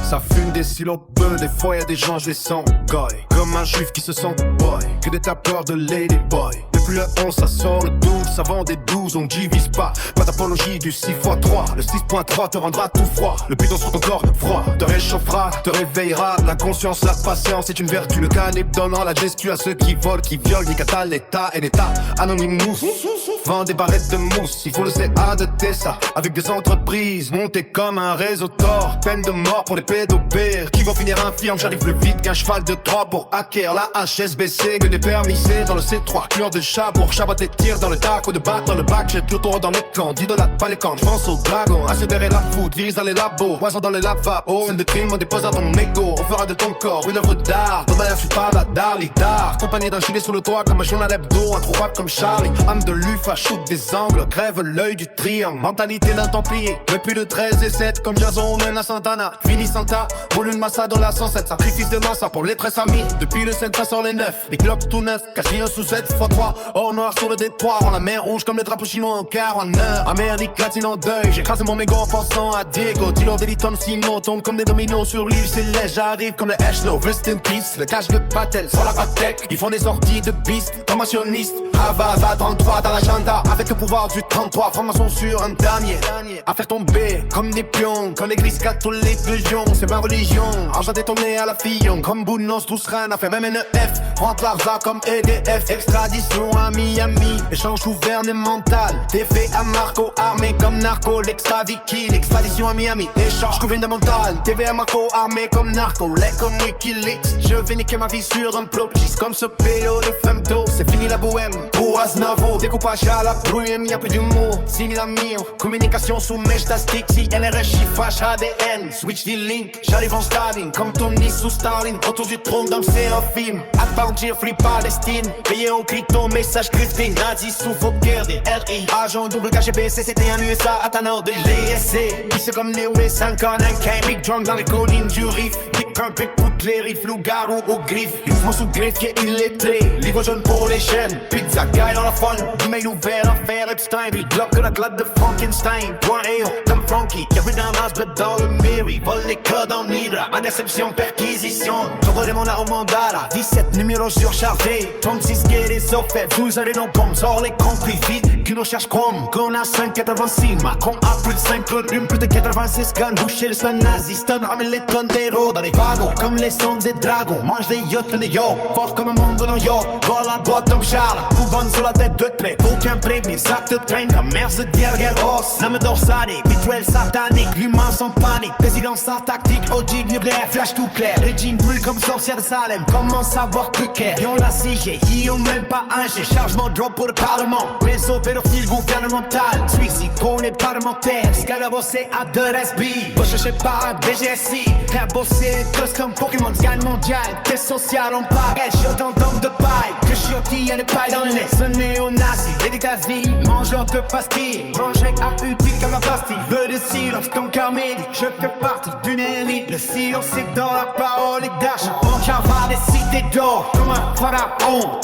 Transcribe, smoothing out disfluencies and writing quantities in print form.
Ça fume des silos peu, des fois y'a des gens je les sens goy. Comme un juif qui se sent boy, que des tapeurs de ladyboy. Depuis le 11 ça sort le 12, ça vend des 12, on divise pas. Pas d'apologie du 6x3, le 6.3 te rendra tout froid. Le bidon sur ton corps froid, te réchauffera, te réveillera. La conscience, la patience est une vertu, le calibre donnant la gestu à ceux qui volent, qui violent, niquent à l'état et l'état. Anonymous, vend des barrettes de mousse, il faut le CA de Tessa. Avec des entreprises montées comme un réseau tort. Peine de mort pour les pédopères qui vont finir infirmes. J'arrive plus vite qu'un cheval de Troie pour hacker la HSBC. Que des permis C dans le C3, cure de chat pour chaboter tir dans le tac ou de battre dans le bac. J'ai le tour dans les camps, d'idolâtre pas les camps. J'pense au dragon, accélérer la foudre, vise dans les labos, poison dans les lavabos. Scène de crime, on dépose à ton égo, on fera de ton corps une œuvre d'art. Ton manière, je suis pas la Darly Dar. Compagnie d'un gilet sur le toit comme un journal hebdo, introuvable comme Charlie. Âme de Lufa, shoot des angles, crève l'œil du triangle. Mentalité d'un templier, depuis le 13 et 7 comme Jason mène à Santana. Fini Santa, roule une massa dans la 107. Sacrifice de massa pour les 13 amis. Depuis le 7 ça sort les 9, les glocks tout neuf. Caché un sous 7 x 3, or noir sur le détroit. En la mer rouge comme le drapeau chinois en 40 heures. Amérique latine en deuil, j'ai écrasé mon mégot en pensant à Diego. Dealer d'Eliton sinon tombe comme des dominos sur l'île céleste. J'arrive comme le Ashlow, rest in peace. Le cache de Patel sur la Patek. Ils font des sorties de pistes, formationnistes. Havana 33 dans l'agenda, avec le pouvoir du 33. Formation sur un damier, à faire tomber comme des pions. Comme l'église catholique de Lyon, c'est ma religion. Argent détourné à la Fillon, comme Bounos, tous reines, a fait même NEF. Rentre l'argent comme EDF, extradition à Miami. Échange gouvernemental, TV à Marco, armé comme narco. L'extradiki, l'extradition à Miami. Échange gouvernemental, TV à Marco, armé comme narco. Les comme Wikileaks, je vais niquer ma vie sur un plot. Juste comme ce pélo de femto, c'est fini la bohème. Pour Aznavour, découpage à la brume, y'a plus d'humour. Signe la mire, communication sous mèche d'astic. Si LRS, chiffrage ADN, switch the link. J'arrive en Staline, comme Tony sous Staline. Autour du trône d'un séraphime. Attendir, free Palestine. Payé au crypto, message crypté. Nazi sous vos guerres des RI. Agent double KGB, c'était un USA. Attenant de l'ESC. Qui c'est comme les USA, un Big drum dans les collines du Riff. Big pump, big poutre, les riffs, loup-garou aux griffes. Mouvement sous griffe qui est illettré. Livre jaune pour les chaînes. Pizza guy dans la fun. Email ouvert, affaire Epstein. Lui bloque la glatte de Frankenstein. Point EO, comme Frankie. Qui a vu d'un masque dans le Mary. Vole les codes en Hydra. Interception, perquisition. J'envoie mon arme au mandala. 17 numéros surchargés. 36 guerres et fait. Vous allez nos bombes. Sors les compris vite. Qu'une recherche chrome. Qu'on a 5,86. Macron a plus de 5 volumes. Plus de 86 guns. Boucher le son nazi. Stun, ramène les tonnes d'héros dans les wagons. Comme les sons des dragons. Mange des yachts, les yo. Fort comme un monde dans York. Vol la boîte comme Charles. Couvonne sur la tête de trait. Aucun prévenu. Sac te traîne comme mers de guerre, guerre os. Lame dorsale. Rituel satanique. L'humain sans panique. Président sans tactique. OG nucléaire. Flash tout clair. Régine brûle comme sorcière de Salem. Comment savoir plus clair? Ils ont la CG. Ils ont même pas un G. Chargement drop pour le parlement. Réseau pédophile gouvernemental. Suicide pour les parlementaires. Scala bossé à 2SB. Va chercher pas un BGSI. Faire bosser tous comme Pokémon. Scan mondial. Test social en pareil. Chiot dans dôme de paille. Que chiotti y'a des pailles dans le nez. Ce néo-nazi. Les États-Unis. Mangeur de pastilles. Rangé à utile comme la pastille. Veux de silence comme Carmine. Je fais partie d'une élite. Le silence c'est dans la parole et d'achat. On cavale des cités d'or. Comme un pharaon.